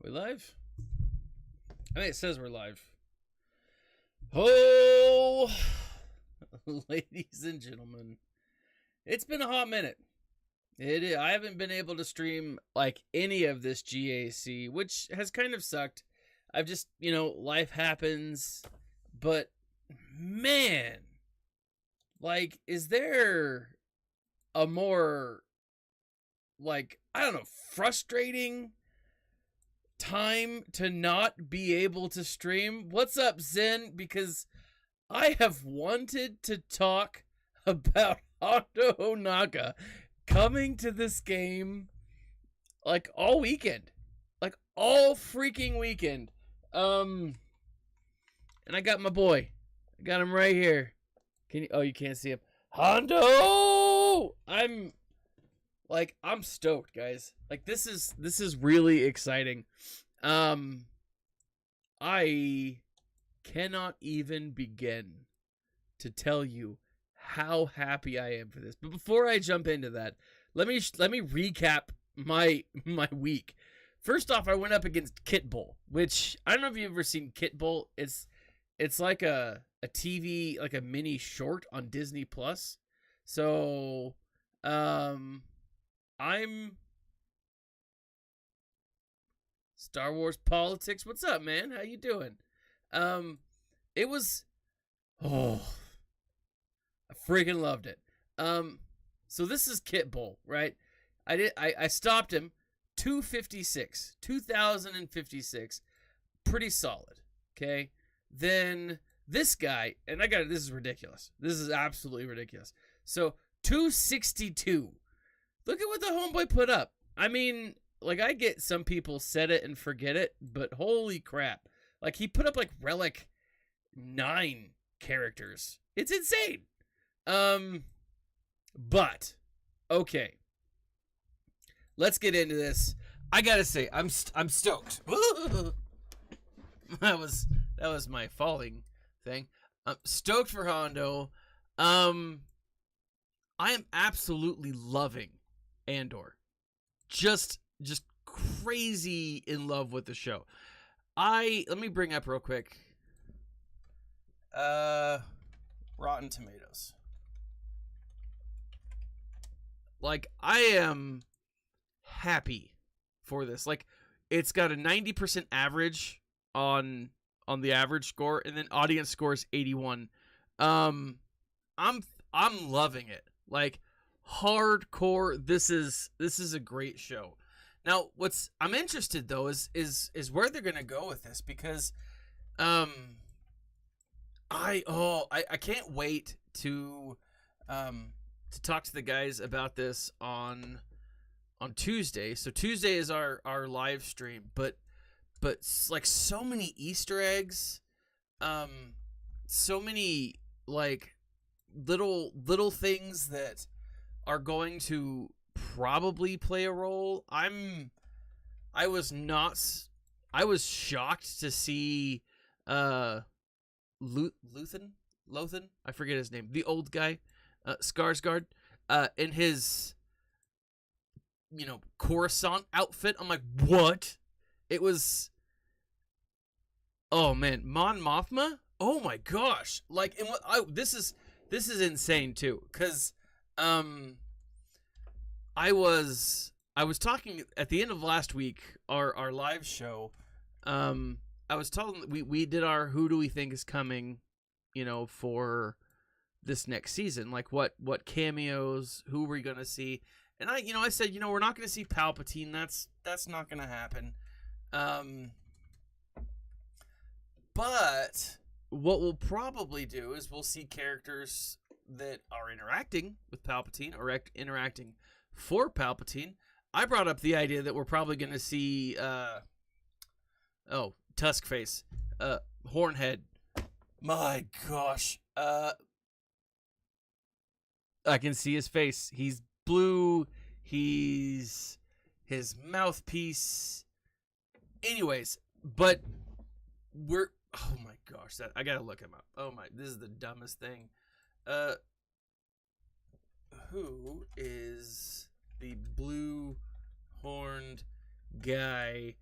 We live? I think it says we're live. Oh, ladies and gentlemen, it's been a hot minute. I haven't been able to stream like any of this GAC, which has kind of sucked. I've just, life happens. But man, like, is there a more, I don't know, frustrating time to not be able to stream? What's up, Zen? Because I have wanted to talk about Hondo Onaga coming to this game like all weekend. Like all freaking weekend. And I got my boy. I got him right here. You can't see him. Hondo! I'm stoked, guys. Like this is really exciting. I cannot even begin to tell you how happy I am for this. But before I jump into that, let me recap my week. First off, I went up against Kit Bull, which I don't know if you've ever seen Kit Bull. It's like a TV, like a mini short on Disney Plus. So, I'm Star Wars politics. What's up, man? How you doing? It was, I freaking loved it. So this is Kit Bull, right? I stopped him 2056, pretty solid. Okay. Then this guy, and this is ridiculous. This is absolutely ridiculous. So 262. Look at what the homeboy put up. I mean, like, I get some people set it and forget it, but holy crap. Like, he put up, like, Relic 9 characters. It's insane. But, okay. Let's get into this. I gotta say, I'm stoked. That was my falling thing. I'm stoked for Hondo. I am absolutely loving Andor. Just crazy in love with the show. Let me bring up real quick. Rotten Tomatoes. Like, I am happy for this. Like, it's got a 90% average on the average score, and then audience score is 81. I'm loving it. Like, hardcore. This is a great show. Now, I'm interested though is where they're gonna go with this, because I can't wait to talk to the guys about this on Tuesday. So Tuesday is our live stream, but like so many Easter eggs, so many like little things that are going to probably play a role. I was shocked to see Lothan, I forget his name, the old guy, Skarsgård, in his Coruscant outfit. I'm like, what? It was, oh man, Mon Mothma. Oh my gosh! Like, and this is insane too, because I was talking at the end of last week, our live show. I was told we did our who do we think is coming, for this next season. Like what cameos, who we're gonna see, and I said, we're not gonna see Palpatine. That's not gonna happen. But what we'll probably do is we'll see characters that are interacting with Palpatine or interacting for Palpatine. I brought up the idea that we're probably going to see Tuskface, Hornhead. My gosh. I can see his face. He's blue. He's his mouthpiece. Anyways, but oh my gosh, I got to look him up. Oh my, this is the dumbest thing. Who is the blue horned guy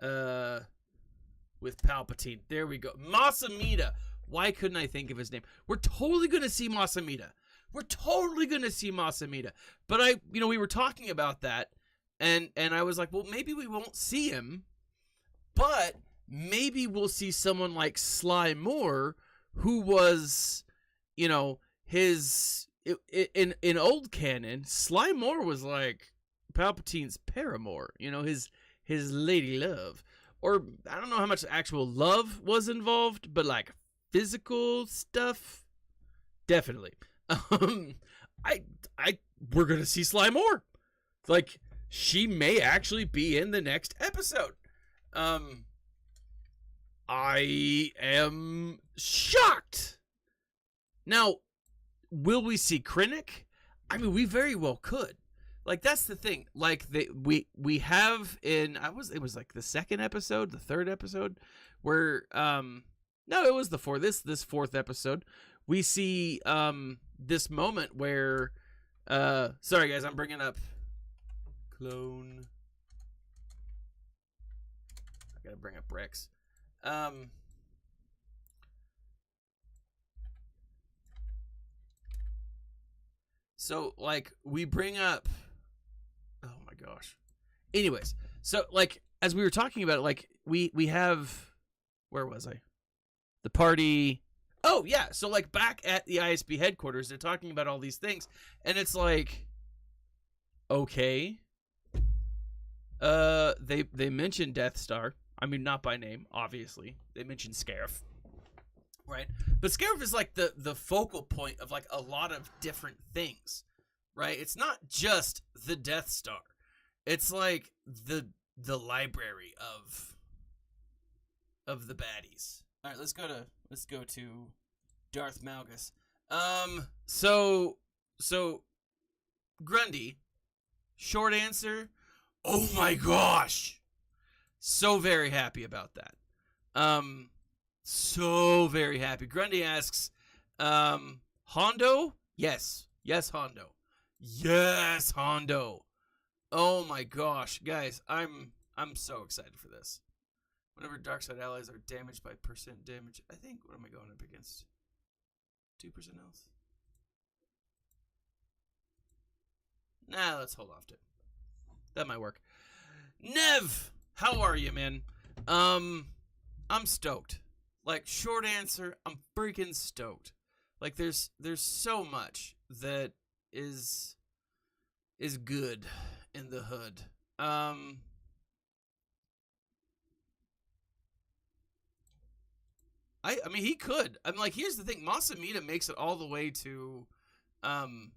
with Palpatine. There we go. Masamita. Why couldn't I think of his name? We're totally gonna see Masamita. But we were talking about that, and I was like, well, maybe we won't see him, but maybe we'll see someone like Sly Moore, who was, in old canon, Sly Moore was like Palpatine's paramour, his lady love. Or I don't know how much actual love was involved, but like physical stuff, definitely. We're gonna see Sly Moore. Like, she may actually be in the next episode. I am shocked. Now, will we see Krennic? I mean, we very well could. Like, that's the thing. Like, we have in, it was like the second episode, the third episode, where no, it was this fourth episode. We see this moment where sorry guys, I'm bringing up clone. I gotta bring up Rex. So like we bring up, oh my gosh. Anyways, so like as we were talking about it, like we have, where was I? The party. Oh yeah, so like back at the ISB headquarters, they're talking about all these things, and it's like, okay. They mentioned Death Star. I mean, not by name, obviously. They mentioned Scarif, right? But Scarif is like the focal point of like a lot of different things, right? It's not just the Death Star. It's like the library of the baddies. All right, let's go to Darth Malgus. So Grundy, short answer, oh my gosh. So very happy about that. So very happy. Grundy asks, Hondo? Yes, Hondo. Yes, Hondo. Oh my gosh, guys, I'm so excited for this. Whenever dark side allies are damaged by percent damage, I think, what am I going up against? 2% else? Nah, let's hold off to it. That might work. Nev, how are you, man? I'm stoked. Like, short answer, I'm freaking stoked. Like, there's so much that is good in the hood. I mean, he could. I'm like, here's the thing. Masamita makes it all the way to the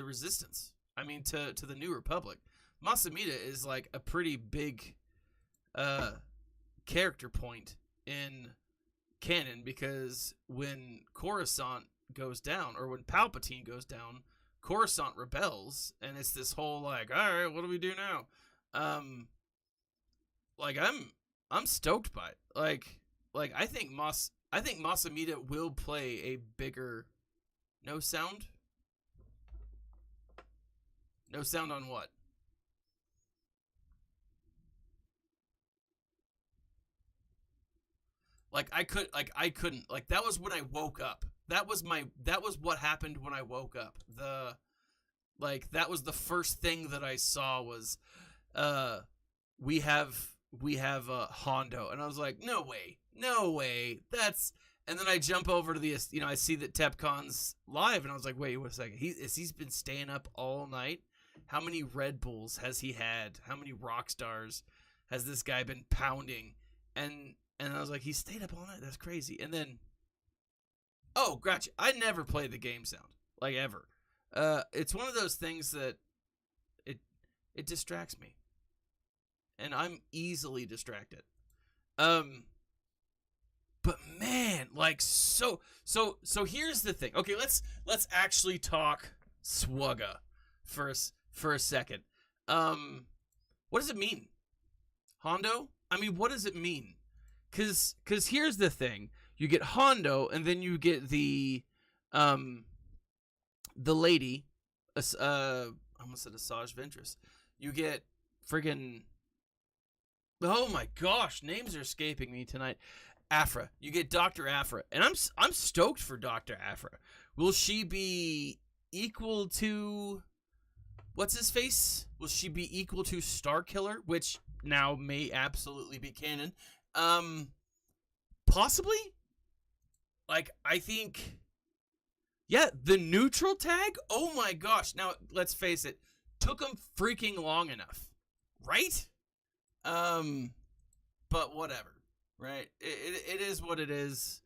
Resistance. I mean, to the New Republic. Masamita is like a pretty big character point in canon, because when Coruscant goes down, or when Palpatine goes down, Coruscant rebels, and it's this whole like, all right, what do we do now? Like I'm stoked by it. Like I think Masamita will play a bigger. No sound? No sound on what? I couldn't. Like, that was when I woke up. That was what happened when I woke up. That was the first thing that I saw was we have Hondo, and I was like, no way. And then I jump over to the, I see that TepCon's live, and I was like, wait a second, he's been staying up all night. How many Red Bulls has he had? How many rock stars has this guy been pounding? And I was like, he stayed up all night. That's crazy. And then, oh, gotcha. I never play the game sound, like, ever. It's one of those things that it distracts me, and I'm easily distracted. But man, like, so here's the thing. Okay, let's actually talk SWGOH for a second. What does it mean? Hondo? I mean, what does it mean? Cause here's the thing. You get Hondo, and then you get the lady, I almost said Asajj Ventress. You get friggin' Oh my gosh, names are escaping me tonight. Afra. You get Dr. Afra. And I'm stoked for Dr. Afra. Will she be equal to what's his face? Will she be equal to Starkiller, which now may absolutely be canon? Possibly? Like, I think, yeah, the neutral tag? Oh my gosh. Now, let's face it. Took him freaking long enough. Right? But whatever. Right? It is what it is.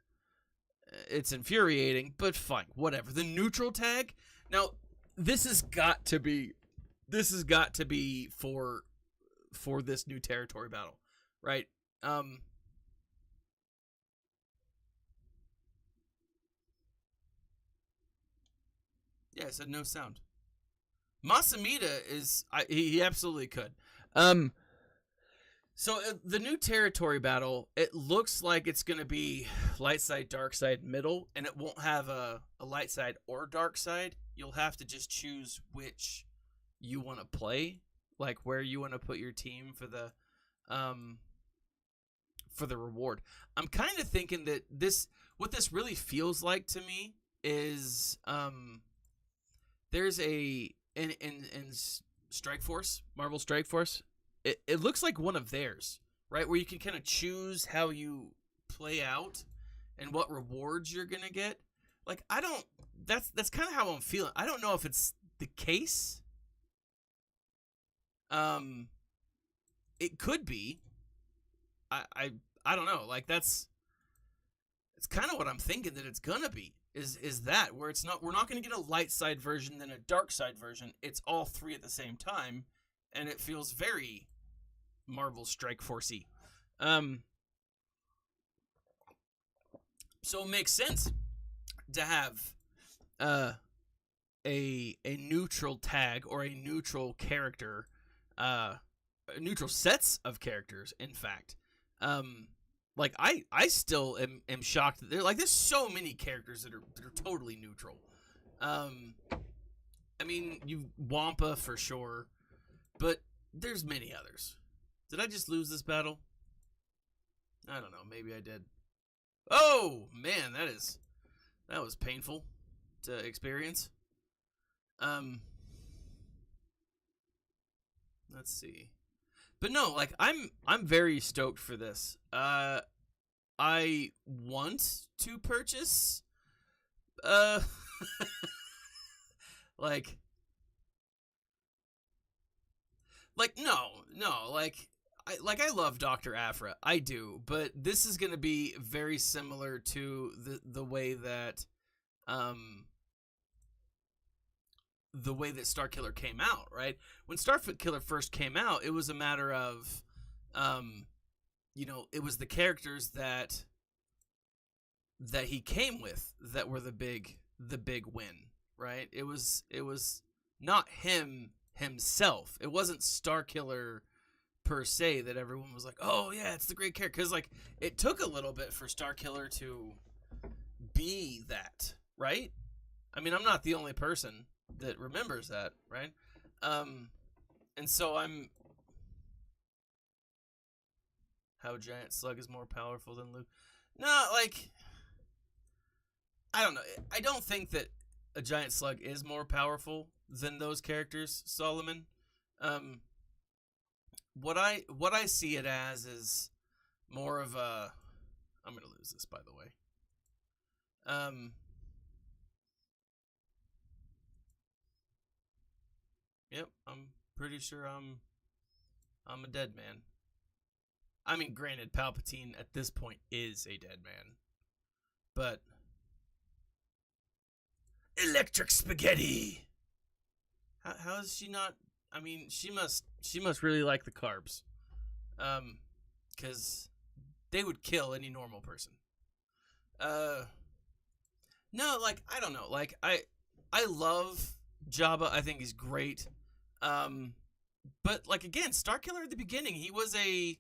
It's infuriating, but fine. Whatever. The neutral tag? Now, this has got to be for this new territory battle. Right? Yeah, I said no sound. Masamita is... he absolutely could. So the new territory battle, it looks like it's going to be light side, dark side, middle, and it won't have a light side or dark side. You'll have to just choose which you want to play, like where you want to put your team for the reward. I'm kind of thinking that what this really feels like to me is there's in Strike Force, Marvel Strike Force. It looks like one of theirs, right? Where you can kind of choose how you play out and what rewards you're going to get. Like, that's kind of how I'm feeling. I don't know if it's the case. It could be. I don't know. Like, it's kind of what I'm thinking that it's going to be. Is that where we're not going to get a light side version then a dark side version. It's all three at the same time, and it feels very Marvel Strike Force-y. So it makes sense to have a neutral tag or a neutral character, neutral sets of characters, in fact. Like, I still am shocked that there's so many characters that are totally neutral. I mean, you Wampa for sure, but there's many others. Did I just lose this battle? I don't know. Maybe I did. Oh man, that was painful to experience. Let's see. But no, like I'm very stoked for this. I want to purchase like no, I love Dr. Afra. I do, but this is going to be very similar to the way that Starkiller came out, right? When Starkiller first came out, it was a matter of it was the characters that he came with that were the big win, right? It was not himself. It wasn't Starkiller per se that everyone was like, oh yeah, it's the great character, because like it took a little bit for Starkiller to be that, right? I mean, I'm not the only person that remembers that, right? And so how Giant Slug is more powerful than Luke. No, like, I don't know. I don't think that a Giant Slug is more powerful than those characters, Solomon. What I see it as is more of a... I'm going to lose this, by the way. Yep, I'm pretty sure I'm a dead man. I mean, granted, Palpatine at this point is a dead man. But... Electric spaghetti! How is she not... I mean, she must really like the carbs. Because they would kill any normal person. No, like, I don't know. Like, I love Jabba. I think he's great. But, like, again, Starkiller at the beginning, he was a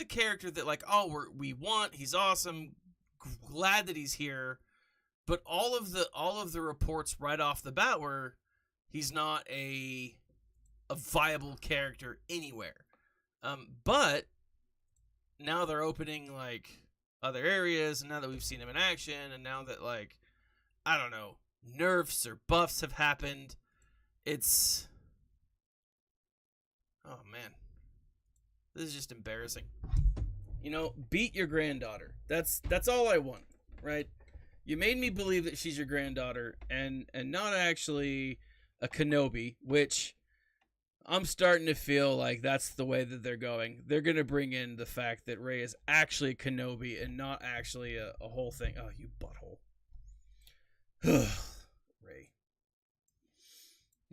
character that, like, oh, we want, he's awesome, glad that he's here. But all of the reports right off the bat were he's not a viable character anywhere. But now they're opening like other areas, and now that we've seen him in action, and now that like I don't know, nerfs or buffs have happened, it's oh man, this is just embarrassing. You know, beat your granddaughter. That's all I want, right? You made me believe that she's your granddaughter and not actually a Kenobi, which I'm starting to feel like that's the way that they're going. They're going to bring in the fact that Rey is actually a Kenobi and not actually a whole thing. Oh, you butthole. Rey.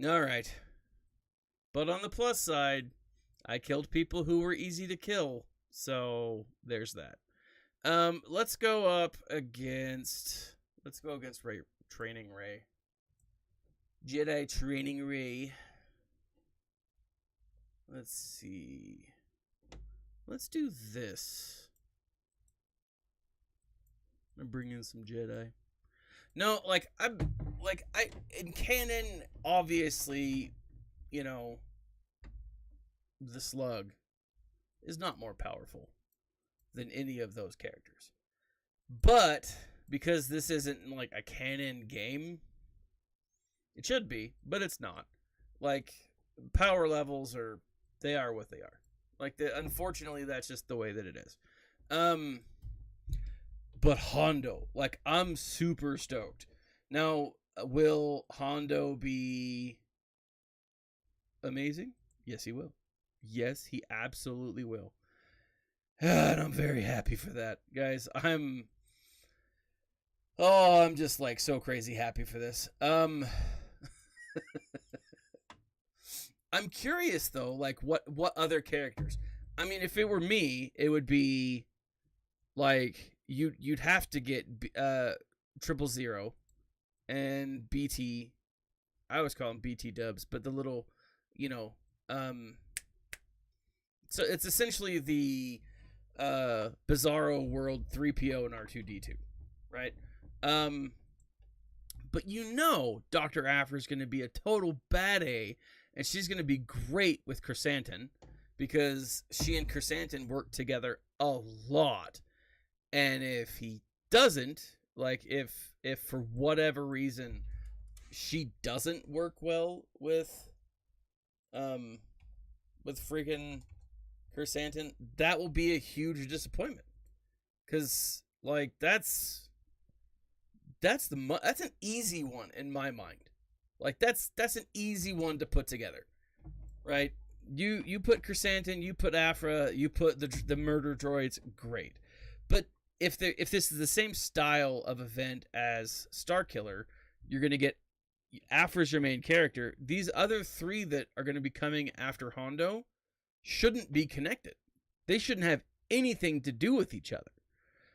All right. But on the plus side, I killed people who were easy to kill. So there's that. Let's go against Rey. Training Rey. Jedi Training Rey. Let's see. Let's do this. I'm gonna bring in some Jedi. No, I in canon, obviously, you know, the Slug is not more powerful than any of those characters. But because this isn't like a canon game, it should be, but it's not. Like, power levels are what they are. Like, unfortunately, that's just the way that it is. But Hondo, like, I'm super stoked. Now, will Hondo be amazing? Yes, he will. Yes, he absolutely will. And I'm very happy for that, guys. I'm just like so crazy happy for this. I'm curious though, like what other characters? I mean, if it were me, it would be like you'd have to get 000 and BT. I always call them BT dubs, but the little, you know, so it's essentially the Bizarro World 3PO and R2D2, right? But you know Dr. Aphra is going to be a total bad A, and she's going to be great with Chrysanthemum because she and Chrysanthemum work together a lot. And if he doesn't, like if for whatever reason she doesn't work well with freaking Chrysanthemum, that will be a huge disappointment. Cause like that's an easy one in my mind. Like that's an easy one to put together, right? You put Chrysanthemum, you put Aphra, you put the murder droids, great. But if this is the same style of event as Starkiller, you're gonna get Aphra's your main character. These other three that are gonna be coming after Hondo shouldn't be connected. They shouldn't have anything to do with each other.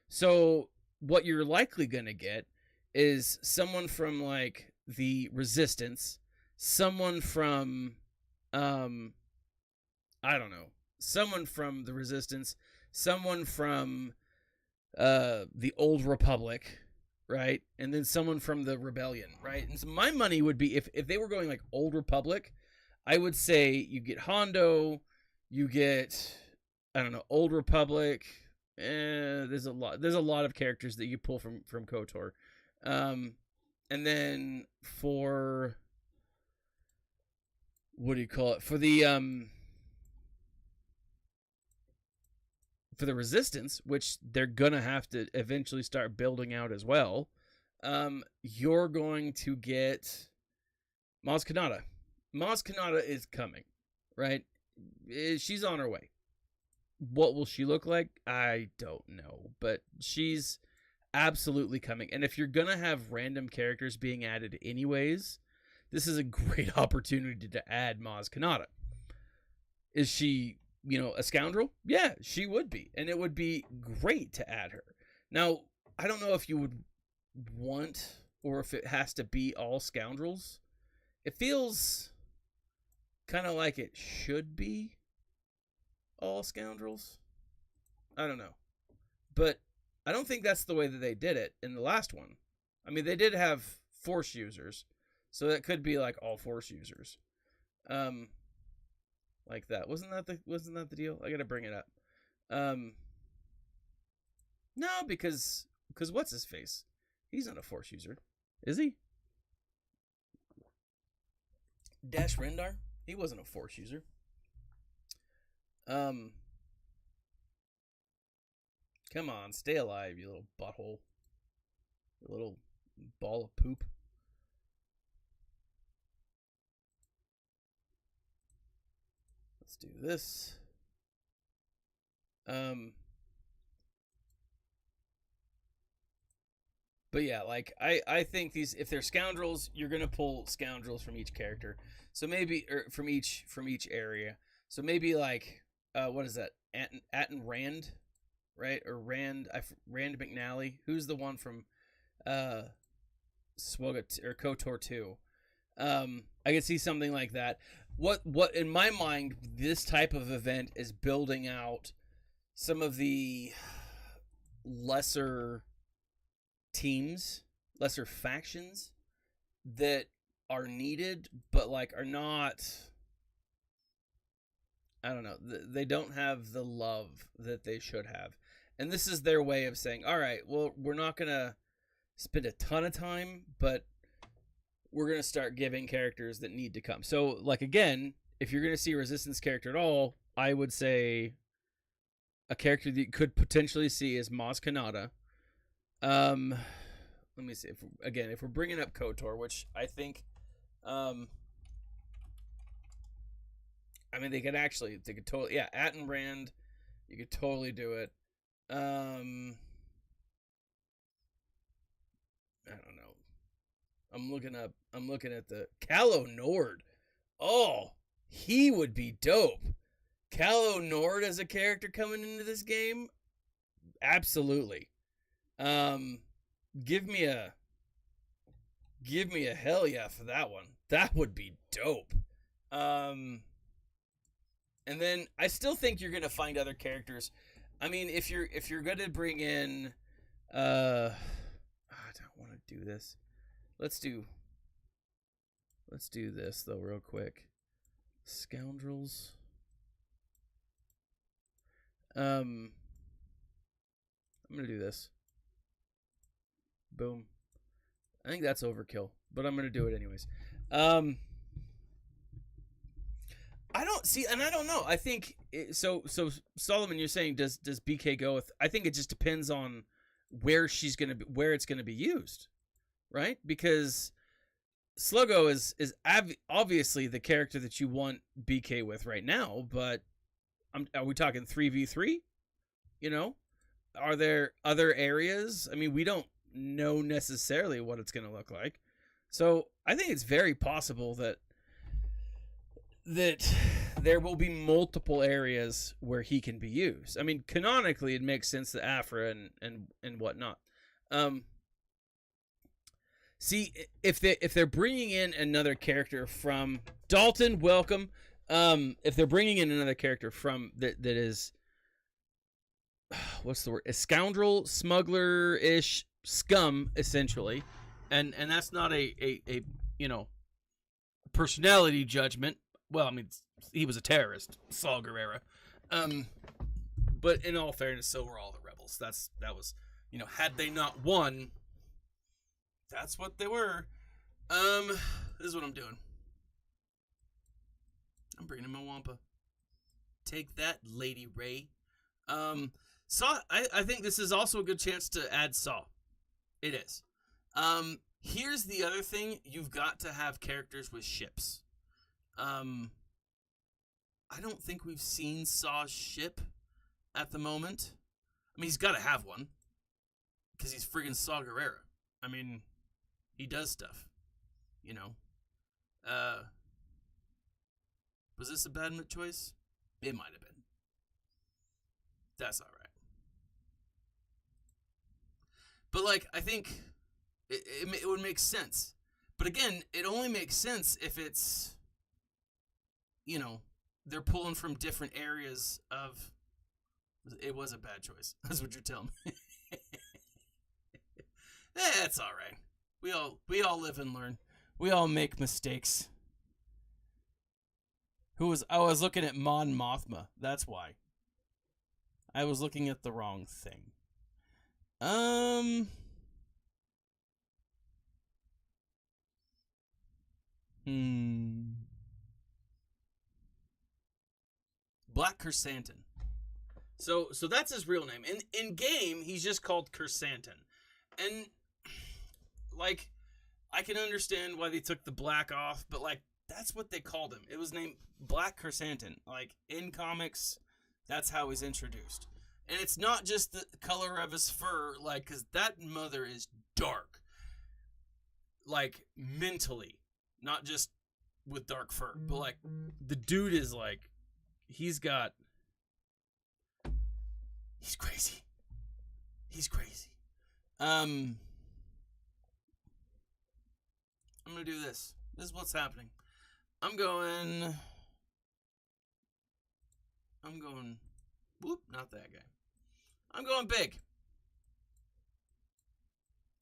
So what you're likely gonna get is someone from like the Resistance, someone from I don't know, someone from the Resistance, someone from the Old Republic, right? And then someone from the Rebellion, right? And so my money would be if they were going like Old Republic, I would say you get Hondo, you get, I don't know, Old Republic. There's a lot of characters that you pull from KOTOR. And then for what do you call it? For the Resistance, which they're gonna have to eventually start building out as well, you're going to get Maz Kanata. Maz Kanata is coming, right? She's on her way. What will she look like? I don't know, but she's absolutely coming. And if you're gonna have random characters being added anyways, this is a great opportunity to add Maz Kanata. Is she, you know, a scoundrel? Yeah, she would be, and it would be great to add her. Now, I don't know if you would want or if it has to be all scoundrels. It feels kind of like it should be all scoundrels. I don't know, but I don't think that's the way that they did it in the last one. I mean, they did have Force users, so that could be like all Force users, like that. Wasn't that the deal? I gotta bring it up. No, because what's his face? He's not a Force user, is he? Dash Rendar? He wasn't a Force user. Come on, stay alive, you little butthole. You little ball of poop. Let's do this. But yeah, like I think these, if they're scoundrels, you're gonna pull scoundrels from each character. So maybe, or from each area. So maybe like what is that? Atten Rand, right? Or Rand McNally. Who's the one from SWGOH or KOTOR 2? I could see something like that. What in my mind, this type of event is building out some of the lesser teams, lesser factions that are needed, but like are not, I don't know, they don't have the love that they should have. And this is their way of saying, all right, well, we're not going to spend a ton of time, but we're going to start giving characters that need to come. So, like, again, if you're going to see a Resistance character at all, I would say a character that you could potentially see is Maz Kanata. Let me see. If we're bringing up KOTOR, which I think, I mean, they could totally, yeah, Atten Rand, you could totally do it. I don't know. I'm looking at the Callow Nord. Oh, he would be dope. Callow Nord as a character coming into this game? Absolutely. Give me a hell yeah for that one. That would be dope. And then I still think you're gonna find other characters. I mean, if you're gonna bring in, I don't want to do this. Let's do this though, real quick. Scoundrels. I'm gonna do this. Boom. I think that's overkill, but I'm gonna do it anyways. I don't see, and I don't know. I think so. Solomon, you're saying does BK go with? I think it just depends on where it's gonna be used, right? Because Sluggo is obviously the character that you want BK with right now, but are we talking 3v3? You know, are there other areas? I mean, we don't know necessarily what it's gonna look like, so I think it's very possible that there will be multiple areas where he can be used. I mean, canonically, it makes sense that Afra and whatnot. See, if they're bringing in another character from Dalton, welcome. If they're bringing in another character from that is, what's the word? A scoundrel, smuggler-ish scum, essentially, and that's not a you know, personality judgment. Well, I mean, he was a terrorist, Saul Guerrera. But in all fairness, so were all the rebels. That was, you know, had they not won, that's what they were. This is what I'm doing. I'm bringing in my Wampa. Take that, Lady Ray. Saw. I think this is also a good chance to add Saw. It is. Here's the other thing: you've got to have characters with ships. I don't think we've seen Saw's ship at the moment. I mean, he's got to have one because he's friggin' Saw Gerrera. I mean, he does stuff, you know. Was this a bad choice? It might have been. That's all right. But like, I think it would make sense. But again, it only makes sense if it's, you know, they're pulling from different areas of. It was a bad choice. That's what you're telling me. It's all right. We all live and learn. We all make mistakes. I was looking at Mon Mothma. That's why. I was looking at the wrong thing. Um. Black Chrysanthemum. So that's his real name. In game, he's just called Chrysanthemum. And like I can understand why they took the black off, but like that's what they called him. It was named Black Chrysanthemum. Like in comics, that's how he's introduced. And it's not just the color of his fur, like, because that mother is dark. Like, mentally. Not just with dark fur. But, like, the dude is, like, he's crazy. He's crazy. I'm going to do this. This is what's happening. I'm going, whoop, not that guy. I'm going big.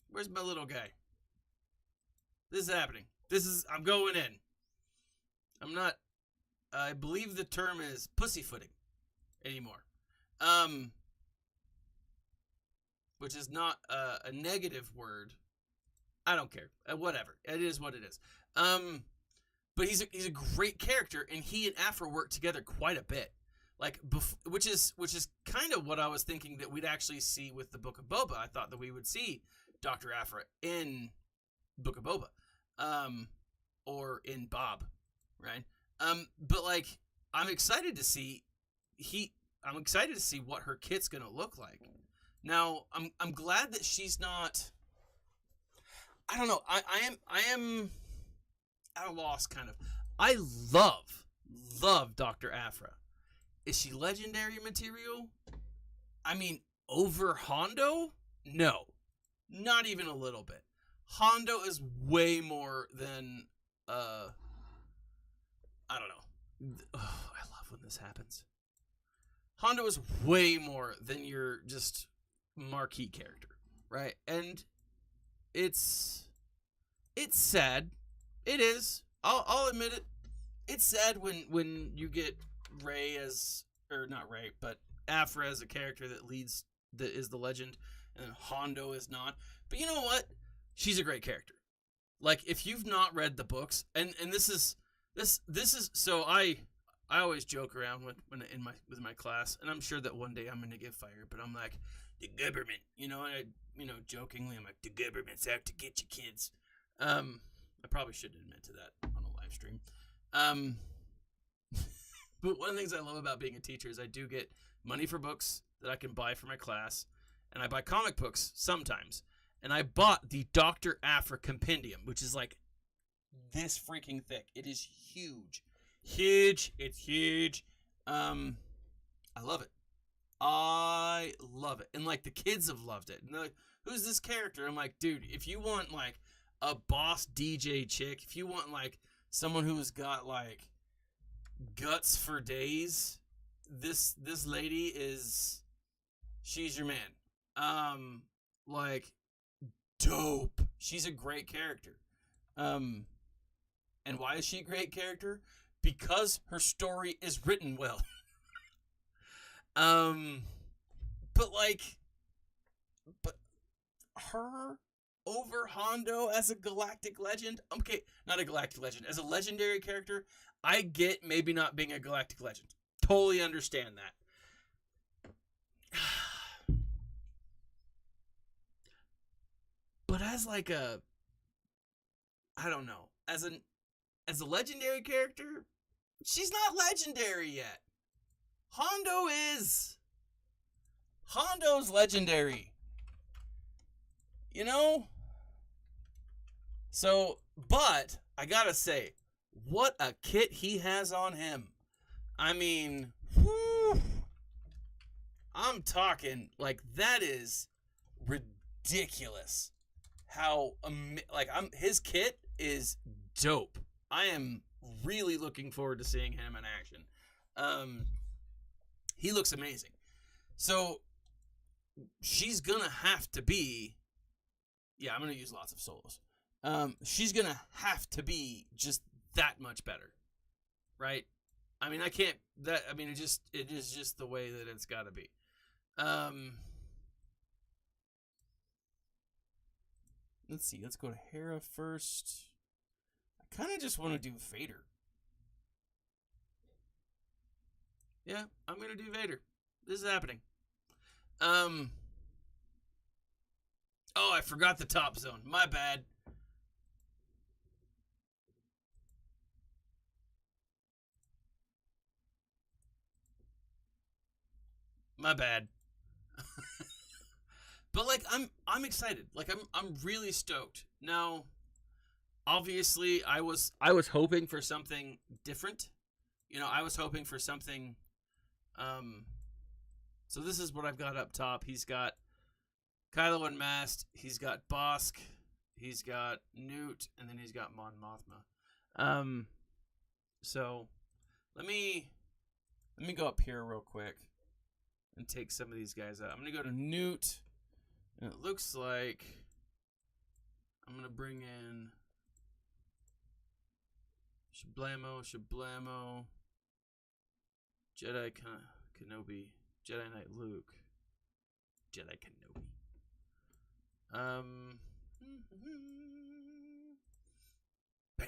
Where's my little guy? This is happening. I'm going in. I'm not, I believe the term is pussyfooting anymore. Which is not a negative word. I don't care. Whatever. It is what it is. But he's a great character, and he and Aphra work together quite a bit. Like, which is kind of what I was thinking that we'd actually see with the Book of Boba. I thought that we would see Dr. Aphra in Book of Boba, or in Bob, right? But like, I'm excited to see what her kit's gonna look like. Now, I'm glad that she's not. I don't know. I am at a loss, kind of. I love Dr. Aphra. Is she legendary material? I mean, over Hondo? No. Not even a little bit. Hondo is way more than, I don't know. Oh, I love when this happens. Hondo is way more than your just marquee character, right? And it's sad. It is. I'll admit it. It's sad when you get Rey or not Rey, but Aphra as a character that is the legend, and Hondo is not. But you know what? She's a great character. Like, if you've not read the books, and this is so I always joke around with my class, and I'm sure that one day I'm gonna get fired, but I'm like, the government, jokingly, I'm like, the government's out to get you kids. I probably shouldn't admit to that on a live stream. But one of the things I love about being a teacher is I do get money for books that I can buy for my class, and I buy comic books sometimes. And I bought the Dr. Aphra Compendium, which is like this freaking thick. It is huge. Huge. It's huge. I love it. I love it. And like the kids have loved it. And they're like, who's this character? I'm like, dude, if you want like a boss DJ chick, if you want like someone who's got like guts for days, this lady she's your man. Like, dope. She's a great character. And why is she a great character? Because her story is written well. But her over Hondo as a galactic legend. Okay, not a galactic legend, as a legendary character. I get maybe not being a galactic legend. Totally understand that. But as like a, I don't know, as a legendary character, she's not legendary yet. Hondo is. Hondo's legendary. You know? So, but I gotta say, what a kit he has on him. I mean, whew, I'm talking, that is ridiculous. How, his kit is dope. I am really looking forward to seeing him in action. He looks amazing. So, she's gonna have to be, I'm gonna use lots of solos. She's gonna have to be just that much better, right? I mean, it is just the way that it's gotta be. Let's see. Let's go to Hera first. I kind of just want to do Vader. Yeah, I'm going to do Vader. This is happening. Oh, I forgot the top zone. My bad. My bad. But like I'm excited. Like I'm really stoked. Now, obviously I was hoping for something different. You know, I was hoping for something so this is what I've got up top. He's got Kylo Unmasked, he's got Bosk, he's got Newt, and then he's got Mon Mothma. So let me go up here real quick and take some of these guys out. I'm gonna go to Newt, and it looks like I'm gonna bring in Shablamo, Jedi Kenobi, Jedi Knight Luke, Jedi Kenobi. Bam,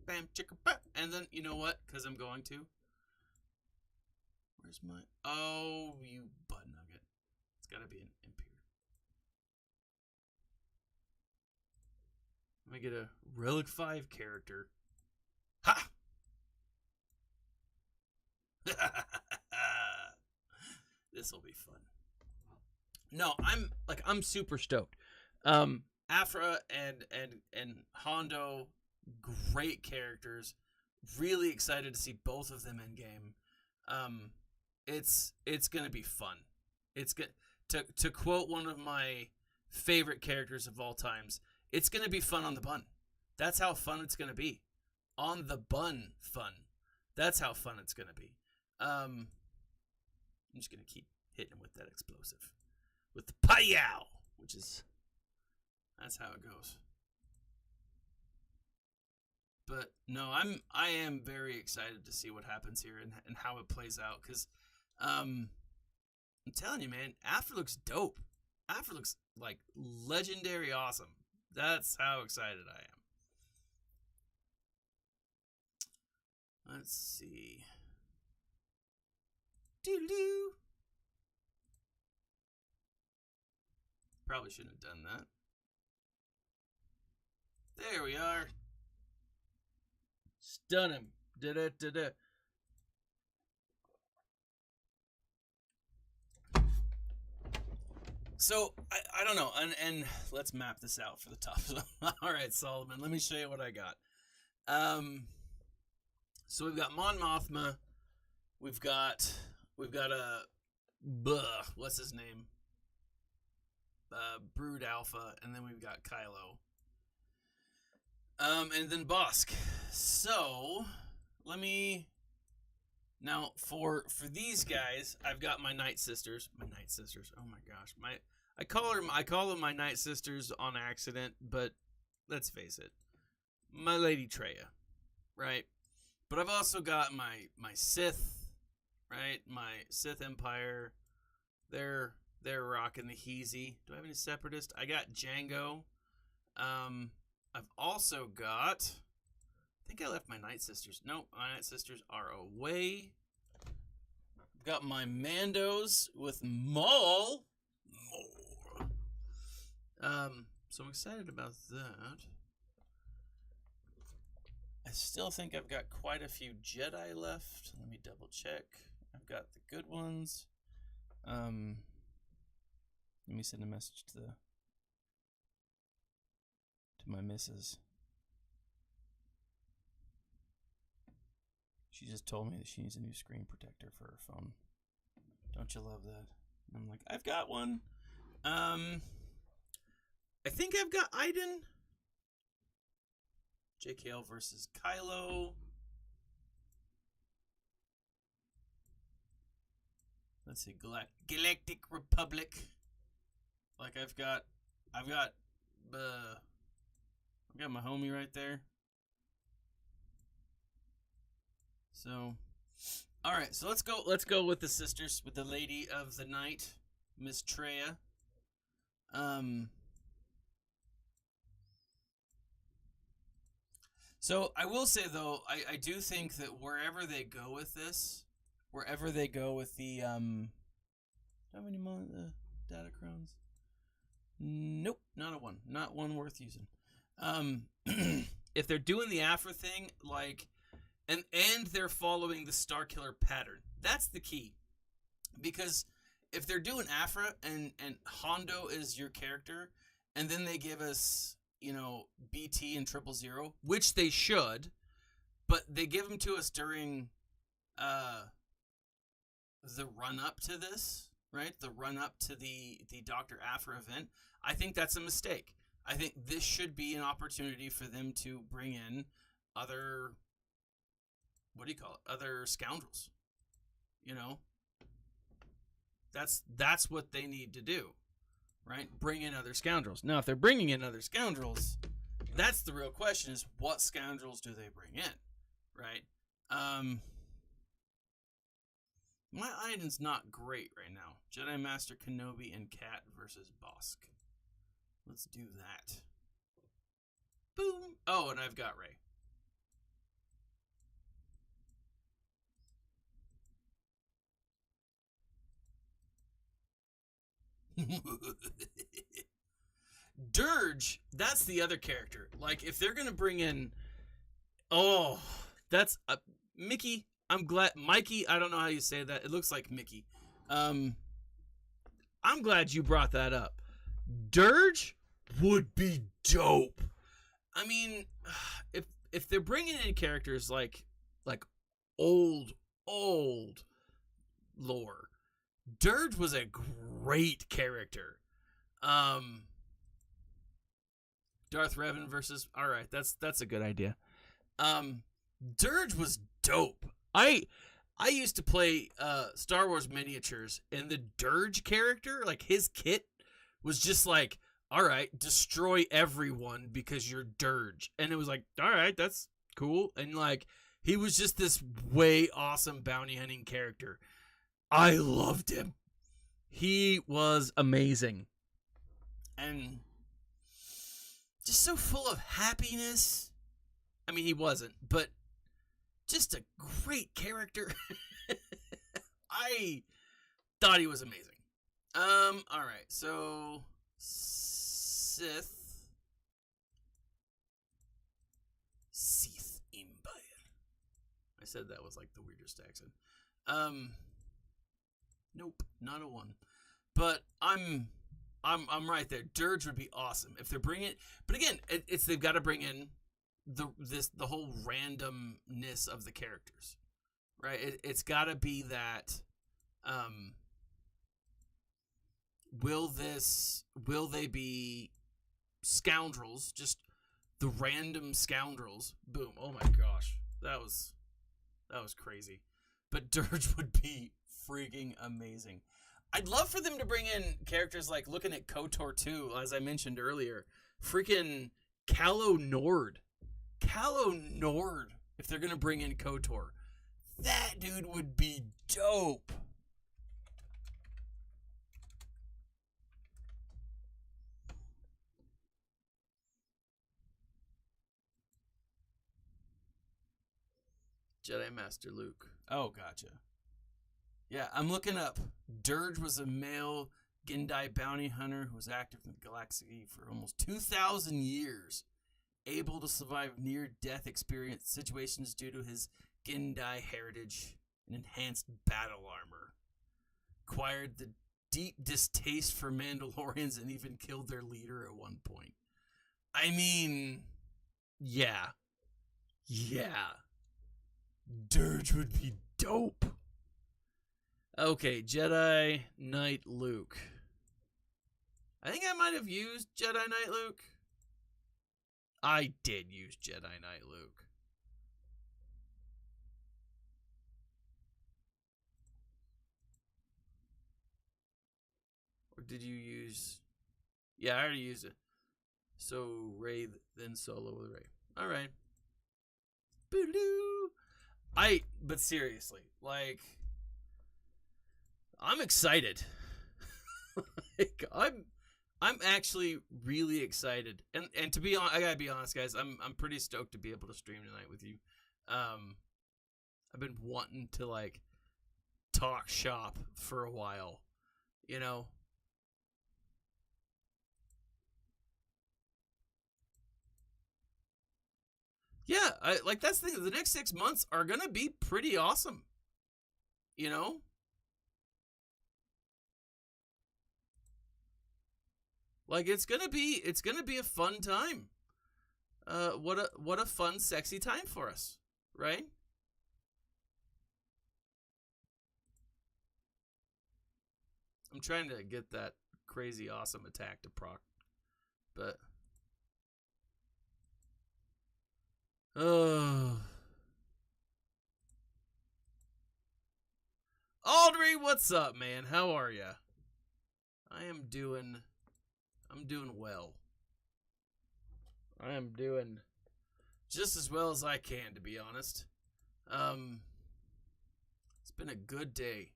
bam, chicka, bam. And then you know what? Because I'm going to. Where's my? Oh, you butt nugget! It's gotta be an imp here. Let me get a Relic 5 character. Ha! This will be fun. No, I'm super stoked. Afra and Hondo, great characters. Really excited to see both of them in game. It's gonna be fun. It's to quote one of my favorite characters of all times. It's gonna be fun on the bun. That's how fun it's gonna be. On the bun, fun. That's how fun it's gonna be. I'm just gonna keep hitting him with that explosive, with the payow, that's how it goes. But no, I am very excited to see what happens here and how it plays out, because I'm telling you, man, After looks dope. After looks like legendary awesome. That's how excited I am. Let's see. Doo-doo. Probably shouldn't have done that. There we are. Stun him. Da-da-da-da. So, I don't know. And let's map this out for the top. All right, Solomon. Let me show you what I got. So we've got Mon Mothma. We've got a... what's his name? Brood Alpha. And then we've got Kylo. And then Bosk. So, let me... Now, for these guys, I've got my Night Sisters. My Night Sisters. Oh my gosh. I call them my Night Sisters on accident, but let's face it. My Lady Traya, right? But I've also got my Sith, right? My Sith Empire. They're rocking the Heezy. Do I have any Separatists? I got Django. I've also got... I think I left my Night Sisters. Nope, my Night Sisters are away. I've got my Mandos with Maul. So I'm excited about that. I still think I've got quite a few Jedi left. Let me double check. I've got the good ones. Let me send a message to my missus. She just told me that she needs a new screen protector for her phone. Don't you love that? And I'm like, I've got one. I think I've got Iden. JKL versus Kylo. Let's see, Galactic Republic. Like I've got my homie right there. So, all right. So let's go with the sisters, with the Lady of the Night, Miss Traya. So I will say though, I do think that wherever they go with this, wherever they go with the how many data crowns? Nope, not a one, not one worth using. If they're doing the Afra thing, like, and they're following the Star Killer pattern, that's the key. Because if they're doing Afra and Hondo is your character, and then they give us, you know, BT and 000, which they should, but they give them to us during the run up to this, right? The run up to the Dr. Afra event. I think that's a mistake. I think this should be an opportunity for them to bring in other, what do you call it? Other scoundrels. You know? That's what they need to do, right? Bring in other scoundrels. Now, if they're bringing in other scoundrels, that's the real question: is what scoundrels do they bring in, right? My item's not great right now. Jedi Master Kenobi and Cat versus Bosk. Let's do that. Boom. Oh, and I've got Rey. Dirge, that's the other character. Like, if they're gonna bring in, oh, that's Mickey. I'm glad, Mikey. I don't know how you say that. It looks like Mickey. I'm glad you brought that up. Dirge would be dope. I mean, if they're bringing in characters like old lore, Dirge was a great character. Darth Revan versus, all right, that's a good idea. Dirge was dope. I used to play Star Wars miniatures, and the Dirge character, like his kit, was just like, all right, destroy everyone because you're Dirge, and it was like, all right, that's cool, and like he was just this way awesome bounty hunting character. I loved him. He was amazing. And just so full of happiness. I mean, he wasn't, but just a great character. I thought he was amazing. All right, so Sith Empire. I said that was like the weirdest accent. Nope, not a one. But I'm right there. Dirge would be awesome if they're bringing it. But again, it's they've got to bring in the whole randomness of the characters, right? It's got to be that. Will they be scoundrels? Just the random scoundrels. Boom! Oh my gosh, that was crazy. But Dirge would be freaking amazing. I'd love for them to bring in characters like, looking at KOTOR 2, as I mentioned earlier, freaking Calo Nord. Calo Nord, if they're going to bring in KOTOR. That dude would be dope. Jedi Master Luke. Oh, gotcha. Yeah, I'm looking up. Dirge was a male Gendai bounty hunter who was active in the galaxy for almost 2,000 years, able to survive near-death experience situations due to his Gendai heritage and enhanced battle armor. Acquired the deep distaste for Mandalorians and even killed their leader at one point. I mean, yeah. Dirge would be dope. Okay, Jedi Knight Luke. I think I might have used Jedi Knight Luke. I did use Jedi Knight Luke. Or did you use... Yeah, I already used it. So, Rey, then Solo with Rey. Alright. But seriously, like... I'm excited. Like, I'm actually really excited, and to be honest, I gotta be honest, guys. I'm pretty stoked to be able to stream tonight with you. I've been wanting to like talk shop for a while, you know. Yeah, I like that's the thing. The next 6 months are gonna be pretty awesome, you know. Like it's gonna be a fun time. What a fun, sexy time for us, right? I'm trying to get that crazy awesome attack to proc, but oh, Audrey, what's up, man? How are ya? I'm doing well. I am doing just as well as I can, to be honest. It's been a good day.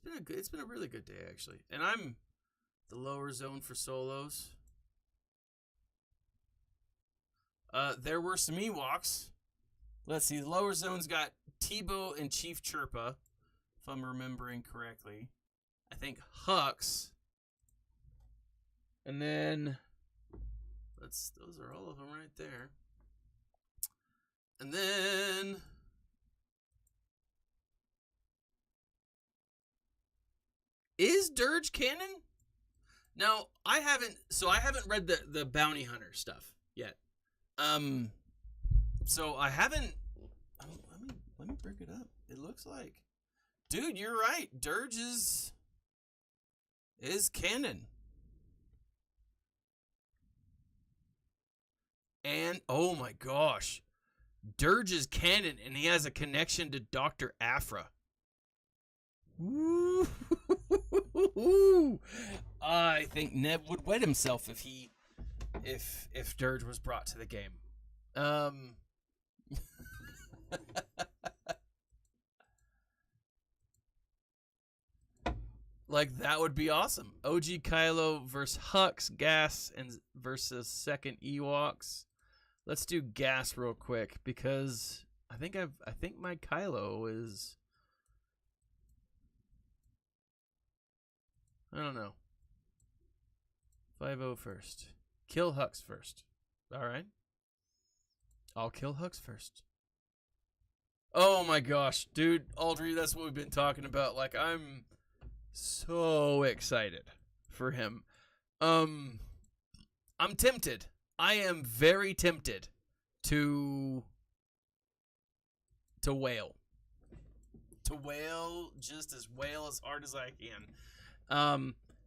It's been a really good day, actually. And I'm the lower zone for solos. There were some Ewoks. Let's see. The lower zone's got Tebow and Chief Chirpa, if I'm remembering correctly. I think Hux. And then those are all of them right there. And then is Dirge canon? Now, I haven't read the bounty hunter stuff yet. So I haven't let me bring it up. It looks like, dude, you're right. Dirge is canon. And oh my gosh, Dirge is canon, and he has a connection to Dr. Aphra. Ooh. I think Nev would wet himself if Dirge was brought to the game. Like that would be awesome. OG Kylo versus Hux, Gas, and versus second Ewoks. Let's do Gas real quick because I think my Kylo is, I don't know. 5-0 first. Kill Hux first. All right. I'll kill Hux first. Oh my gosh, dude, Audrey, that's what we've been talking about. Like I'm so excited for him. I'm tempted. I am very tempted to wail. To wail, just as wail as hard as I can.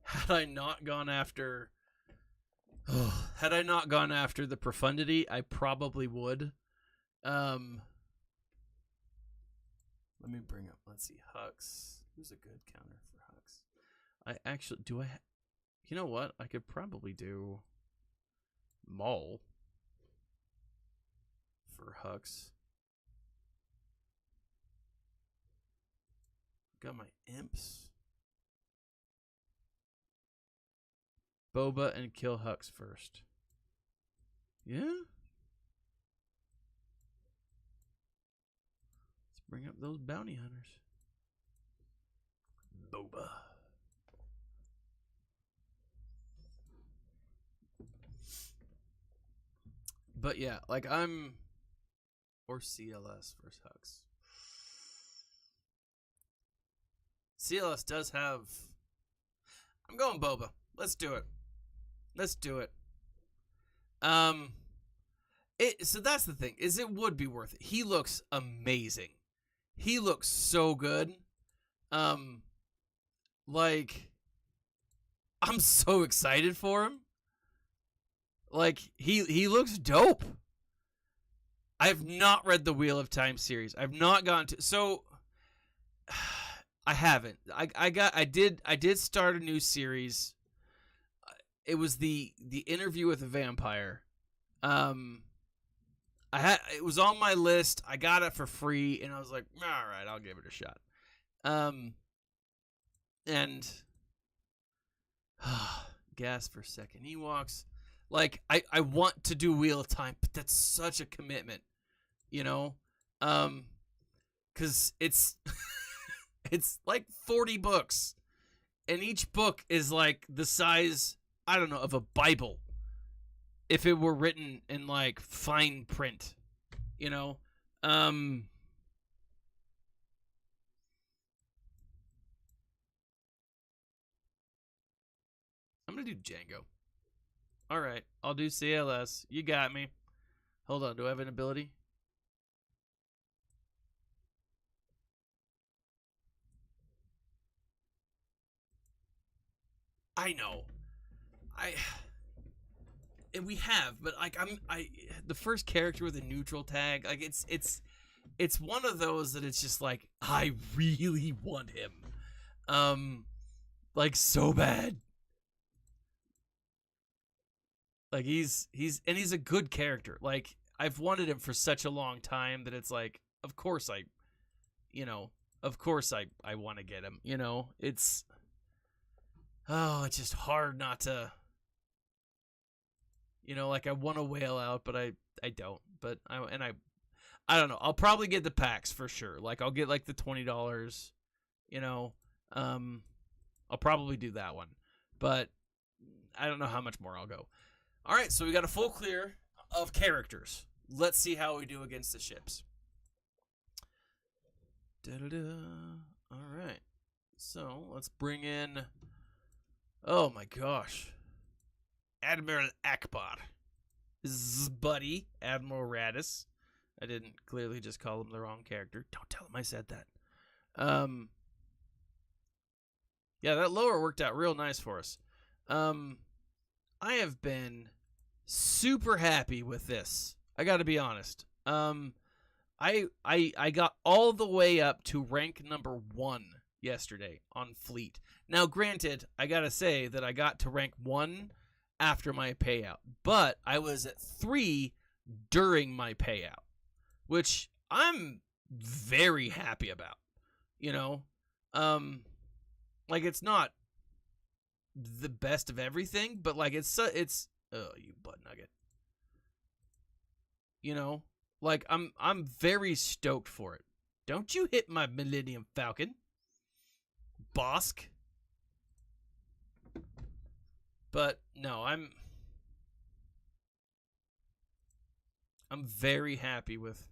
Had I not gone after the profundity, I probably would. Let me bring up, let's see, Hux. Who's a good counter for Hux? You know what? I could probably do Maul for Hux. Got my imps. Boba and kill Hux first. Yeah? Let's bring up those bounty hunters. Boba. But yeah, like or CLS versus Hux. CLS does have, I'm going Boba. Let's do it. So that's the thing, is it would be worth it. He looks amazing. He looks so good. Like, I'm so excited for him. Like, he looks dope. I've not read the Wheel of Time series. I've not gone to, so I haven't. I did start a new series. It was the Interview with a Vampire. It was on my list. I got it for free, and I was like, all right, I'll give it a shot. And gas for second Ewoks. Like, I want to do Wheel of Time, but that's such a commitment, you know? Because it's it's like 40 books, and each book is like the size, I don't know, of a Bible if it were written in like fine print, you know? I'm gonna do Django. All right, I'll do CLS. You got me. Hold on, do I have an ability? I know. And we have, but like the first character with a neutral tag, like it's one of those that it's just like I really want him. Like so bad. Like he's a good character. Like I've wanted him for such a long time that it's like of course I want to get him, you know. It's just hard not to, you know, like I want to wail out, but I don't. But I don't know. I'll probably get the packs for sure. Like I'll get like the $20, you know. I'll probably do that one. But I don't know how much more I'll go. All right, so we got a full clear of characters. Let's see how we do against the ships. All right. So, let's bring in, oh my gosh, Admiral Akbar. Buddy, Admiral Radis. I didn't clearly just call him the wrong character. Don't tell him I said that. Yeah, that lower worked out real nice for us. I have been super happy with this. I got to be honest. I got all the way up to rank number 1 yesterday on Fleet. Now, granted, I got to say that I got to rank 1 after my payout, but I was at 3 during my payout, which I'm very happy about, you know? Like it's not the best of everything, but like it's oh, you butt nugget. You know, like I'm very stoked for it. Don't you hit my Millennium Falcon, Bosk. But no, I'm very happy with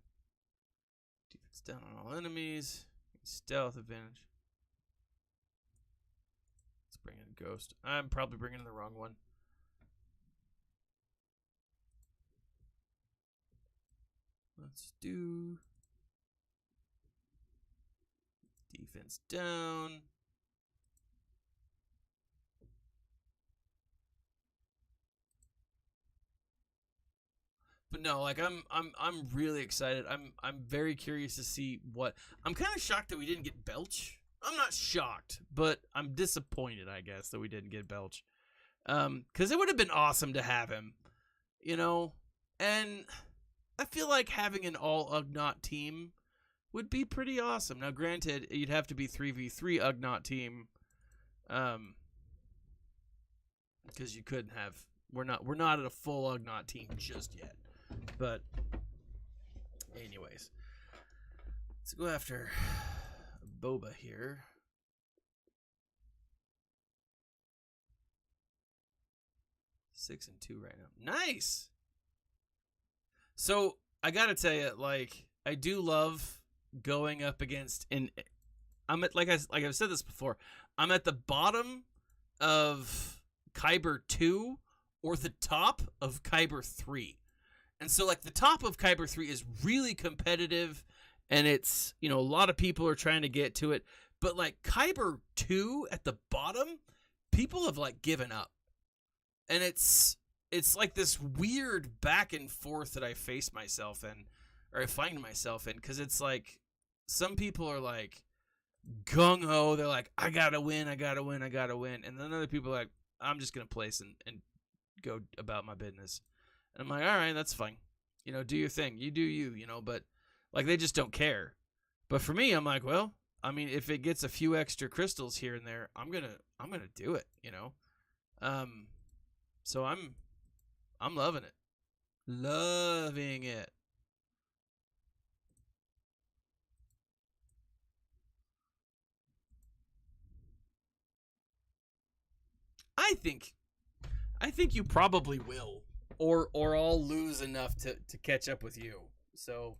defense down on all enemies, stealth advantage. Bring in Ghost. I'm probably bringing in the wrong one. Let's do defense down. But no, like I'm really excited. I'm very curious to see what. I'm kind of shocked that we didn't get Belch. I'm not shocked, but I'm disappointed, I guess, that we didn't get Belch. Because it would have been awesome to have him, you know? And I feel like having an all-Ugnaught team would be pretty awesome. Now, granted, you'd have to be 3v3 Ugnaught team. Because you couldn't have... We're not at a full Ugnaught team just yet. But, anyways. Let's go after... Boba here. Six and 2 right now. Nice. So I gotta tell you, like I do love going up against. I'm at like I've said this before. I'm at the bottom of Kyber 2 or the top of Kyber 3, and so like the top of Kyber 3 is really competitive. And it's, you know, a lot of people are trying to get to it. But, like, Kyber 2 at the bottom, people have, like, given up. And it's like this weird back and forth that I face myself in, or I find myself in. Because it's like, some people are, like, gung-ho. They're like, I gotta win, I gotta win, I gotta win. And then other people are like, I'm just going to place and go about my business. And I'm like, all right, that's fine. You know, do your thing. You do you, you know, but... Like, they just don't care. But for me, I'm like, well, I mean, if it gets a few extra crystals here and there, I'm gonna do it, you know? So I'm loving it. Loving it. I think you probably will. Or I'll lose enough to catch up with you. So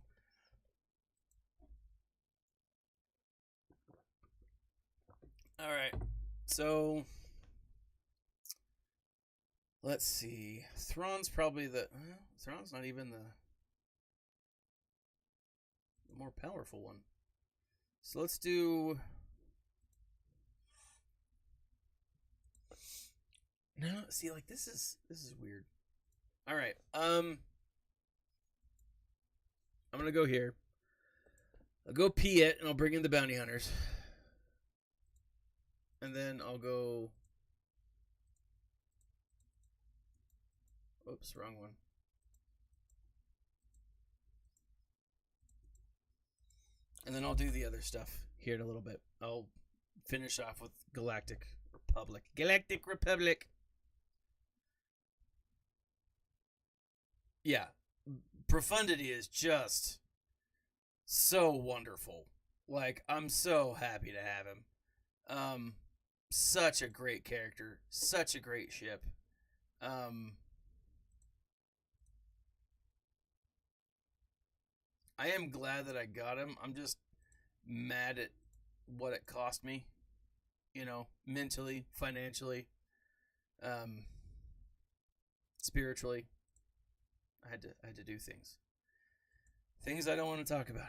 all right. So let's see. Thrawn's probably Thrawn's not even the more powerful one. So let's do. No, see, like this is weird. All right, I'm gonna go here. I'll go pee it, and I'll bring in the bounty hunters, and then I'll go. Oops, wrong one. And then I'll do the other stuff here in a little bit. I'll finish off with Galactic Republic. Galactic Republic. Yeah. Profundity is just so wonderful. Like, I'm so happy to have him. Such a great character. Such a great ship. I am glad that I got him. I'm just mad at what it cost me, mentally, financially, spiritually. I had to do things I don't want to talk about.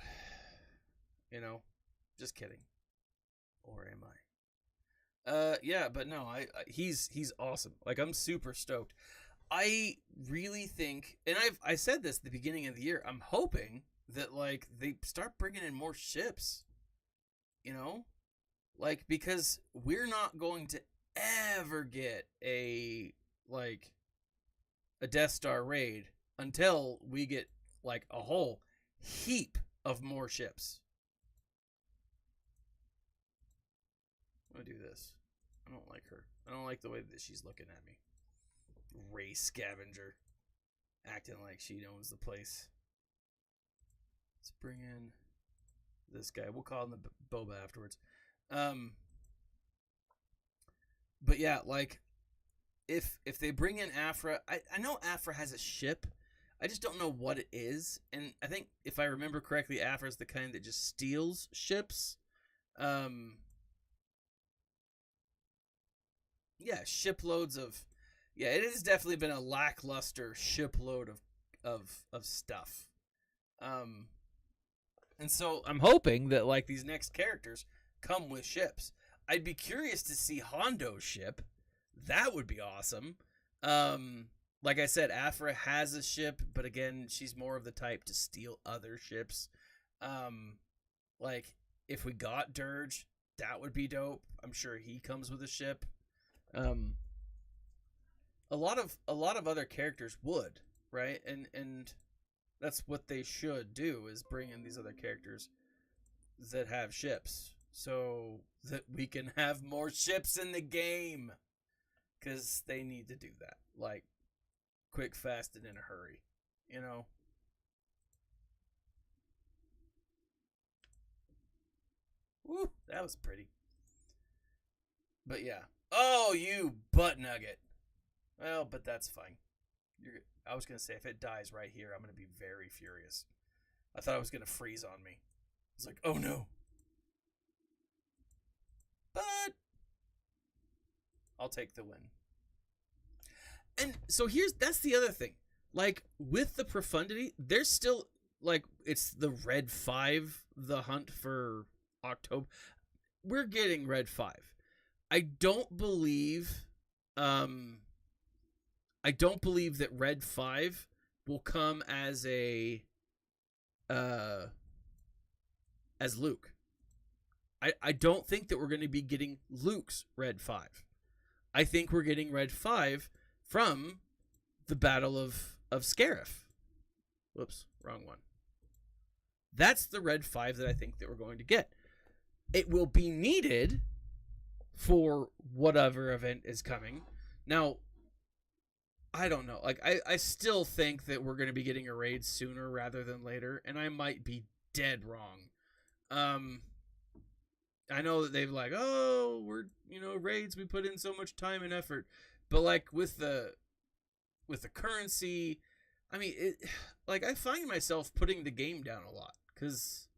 Just kidding. Or am I? Yeah, but no, he's awesome. Like, I'm super stoked. I really think, and I said this at the beginning of the year, I'm hoping that, like, they start bringing in more ships, like, because we're not going to ever get a Death Star raid until we get, like, a whole heap of more ships. I'm gonna do this. I don't like her. I don't like the way that she's looking at me. Race scavenger, acting like she owns the place. Let's bring in this guy. We'll call him the Boba afterwards. But yeah, like, if they bring in Afra, I know Afra has a ship. I just don't know what it is. And I think, if I remember correctly, Afra is the kind that just steals ships. Yeah, shiploads of. Yeah, it has definitely been a lackluster shipload of stuff. And so I'm hoping that, like, these next characters come with ships. I'd be curious to see Hondo's ship. That would be awesome. Like I said, Afra has a ship, but again, she's more of the type to steal other ships. Like, if we got Dirge, that would be dope. I'm sure he comes with a ship. A lot of other characters would, right? And that's what they should do, is bring in these other characters that have ships so that we can have more ships in the game, because they need to do that, like, quick, fast, and in a hurry, Woo, that was pretty. But yeah. Oh, you butt nugget. Well, but that's fine. I was going to say, if it dies right here, I'm going to be very furious. I thought it was going to freeze on me. I was like, oh no. But I'll take the win. And so that's the other thing. Like, with the Profundity, there's still, like, it's the Red 5, the hunt for October. We're getting Red 5. I don't believe that Red 5 will come as as Luke. I don't think that we're going to be getting Luke's Red 5. I think we're getting Red 5 from the Battle of Scarif. Whoops, wrong one. That's the Red 5 that I think that we're going to get. It will be needed for whatever event is coming. Now, I don't know. Like, I still think that we're going to be getting a raid sooner rather than later, and I might be dead wrong. I know that they've like, oh, we're, raids, we put in so much time and effort. But, like, with the currency, I mean, I find myself putting the game down a lot because,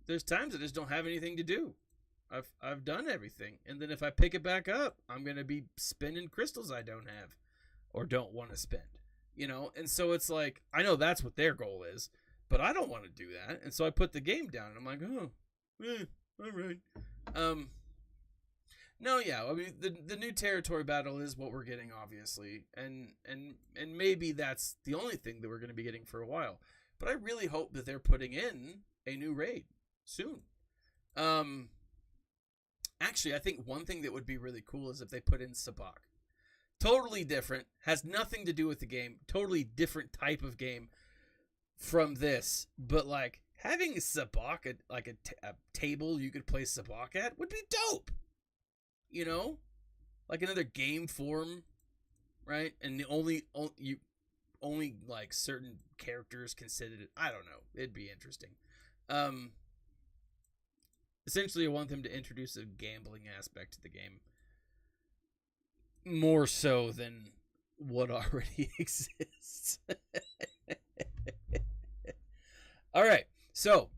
there's times I just don't have anything to do. I've done everything, and then if I pick it back up, I'm gonna be spending crystals I don't have or don't want to spend, and so it's like, I know that's what their goal is, but I don't want to do that, and so I put the game down, and I'm like, all right. No, yeah, I mean, the new territory battle is what we're getting, obviously, and maybe that's the only thing that we're going to be getting for a while, but I really hope that they're putting in a new raid soon. Actually, I think one thing that would be really cool is if they put in Sabak. Totally different, has nothing to do with the game, totally different type of game from this, but like having Sabak at like a table you could play Sabak at would be dope. Like another game form, right? And only like certain characters considered it. I don't know. It'd be interesting. Essentially, I want them to introduce a gambling aspect to the game more so than what already exists. All right, so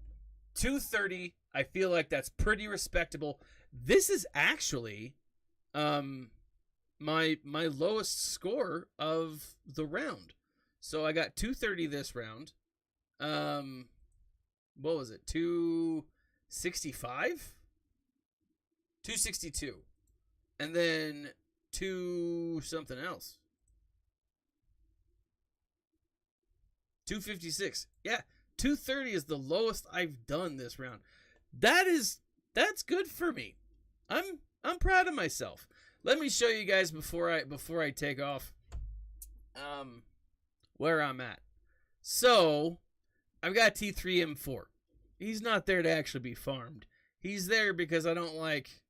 230. I feel like that's pretty respectable. This is actually my lowest score of the round. So I got 230 this round. What was it? 265? 262. And then 2 something else. 256. Yeah, 230 is the lowest I've done this round. That's good for me. I'm proud of myself. Let me show you guys before I take off where I'm at. So, I've got T3M4. He's not there to actually be farmed. He's there because I don't like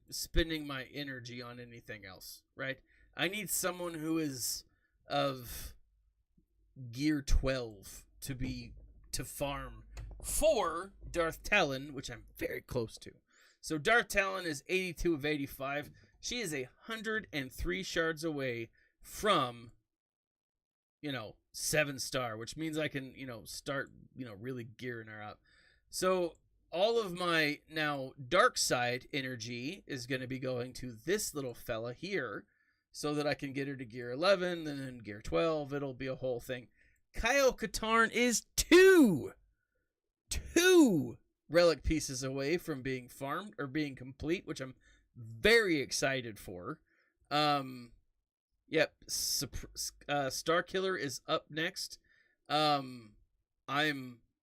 spending my energy on anything else, right? I need someone who is of gear 12 to farm for Darth Talon, which I'm very close to. So Darth Talon is 82 of 85. She is 103 shards away from, 7-star, which means I can, start, really gearing her up. So all of my now dark side energy is going to be going to this little fella here so that I can get her to gear 11 and then gear 12. It'll be a whole thing. Kyle Katarn is two relic pieces away from being farmed or being complete, which I'm very excited for. Yep, Star Killer is up next. I'm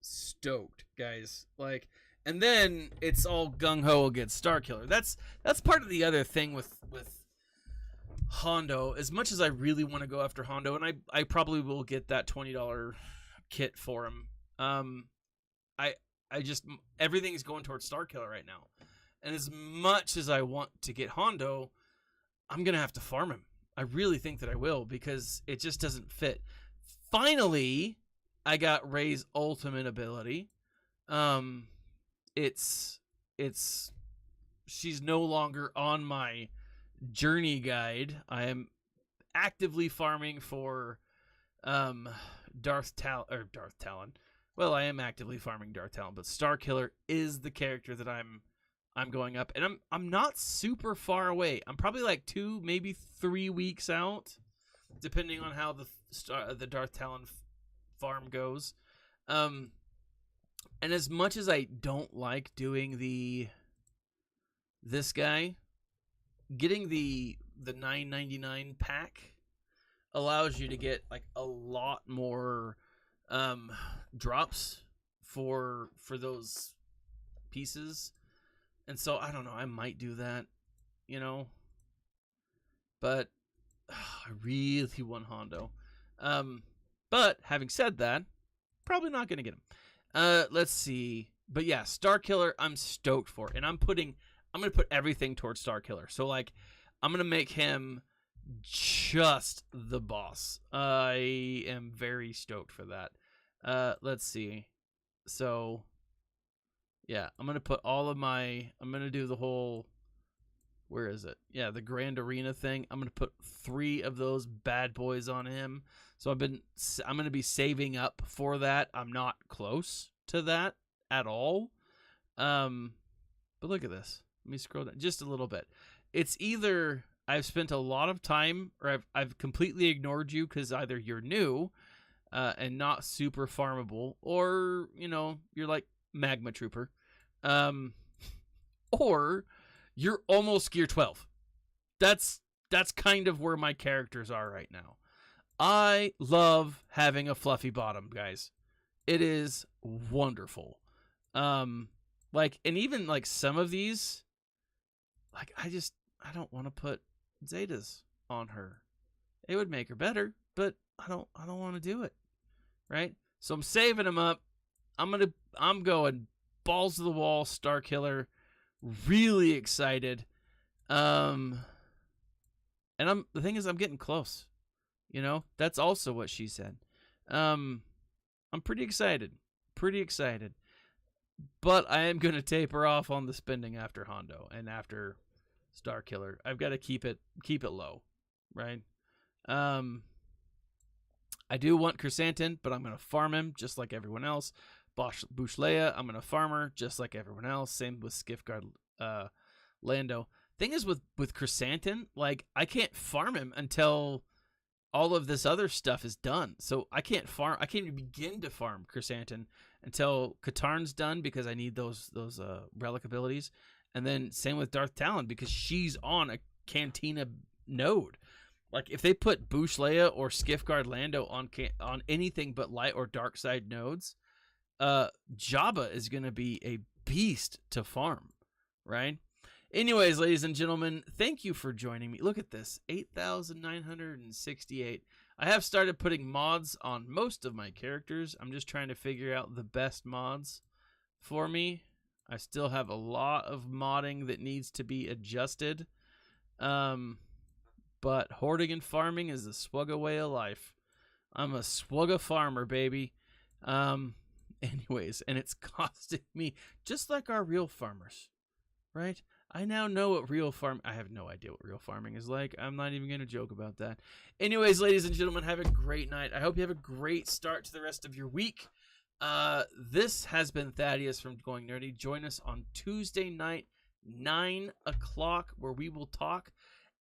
stoked, guys. Like, and then it's all gung ho against Star Killer. That's part of the other thing with Hondo. As much as I really want to go after Hondo, and I probably will get that $20 kit for him. I just, everything's going towards Star Killer right now. And as much as I want to get Hondo, I'm going to have to farm him. I really think that I will, because it just doesn't fit. Finally, I got Rey's ultimate ability. She's no longer on my journey guide. I am actively farming for Darth Talon. Well, I am actively farming Darth Talon, but Star Killer is the character that I'm going up, and I'm not super far away. I'm probably like 2, maybe 3 weeks out, depending on how the Darth Talon farm goes. And as much as I don't like doing this guy, getting the $9.99 pack allows you to get like a lot more drops for those pieces. And so I don't know, I might do that, but I really want Hondo. But having said that, probably not going to get him. Let's see. But yeah, Star Killer, I'm stoked for. And I'm going to put everything towards Star Killer. So like, I'm going to make him just the boss. I am very stoked for that. Let's see. So, yeah, I'm going to put all of my... I'm going to do the whole... Where is it? Yeah, the Grand Arena thing. I'm going to put 3 of those bad boys on him. So I'm going to be saving up for that. I'm not close to that at all. But look at this. Let me scroll down just a little bit. It's either I've spent a lot of time or I've completely ignored you because either you're new and not super farmable, or, you know, you're like Magma Trooper. Or you're almost gear 12. That's kind of where my characters are right now. I love having a fluffy bottom, guys. It is wonderful. Like, and even like some of these, like, I don't want to put Zetas on her. It would make her better, but I don't want to do it. Right? So I'm saving them up. I'm going balls to the wall, Star Killer. Really excited. And the thing is, I'm getting close. You know, that's also what she said. I'm pretty excited. But I am going to taper off on the spending after Hondo and after Star Killer. I've got to keep it low, right? I do want Chrysanthemum, but I'm going to farm him just like everyone else. Bushleia, I'm going to farm her just like everyone else. Same with Skiffguard Lando. Thing is with Chrysanthemum, like, I can't farm him until all of this other stuff is done. So I can't even begin to farm Chrysanthemum until Katarn's done, because I need those relic abilities. And then same with Darth Talon, because she's on a Cantina node. Like, if they put Bushleia or Skiffguard Lando on anything but light or dark side nodes, Jabba is going to be a beast to farm, right? Anyways, ladies and gentlemen, thank you for joining me. Look at this, 8,968. I have started putting mods on most of my characters. I'm just trying to figure out the best mods for me. I still have a lot of modding that needs to be adjusted. But hoarding and farming is the SWGOH way of life. I'm a SWGOH farmer, baby. Anyways, and it's costing me, just like our real farmers, right? I now know what real I have no idea what real farming is like. I'm not even going to joke about that. Anyways, ladies and gentlemen, have a great night. I hope you have a great start to the rest of your week. This has been Thaddeus from Going Nerdy. Join us on Tuesday night, 9 o'clock, where we will talk.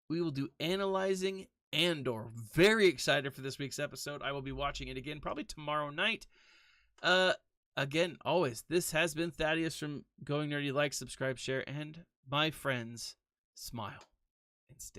We will do analyzing Andor. Very excited for this week's episode. I will be watching it again probably tomorrow night. Again, always, this has been Thaddeus from Going Nerdy. Like, subscribe, share, and my friends, smile and stay.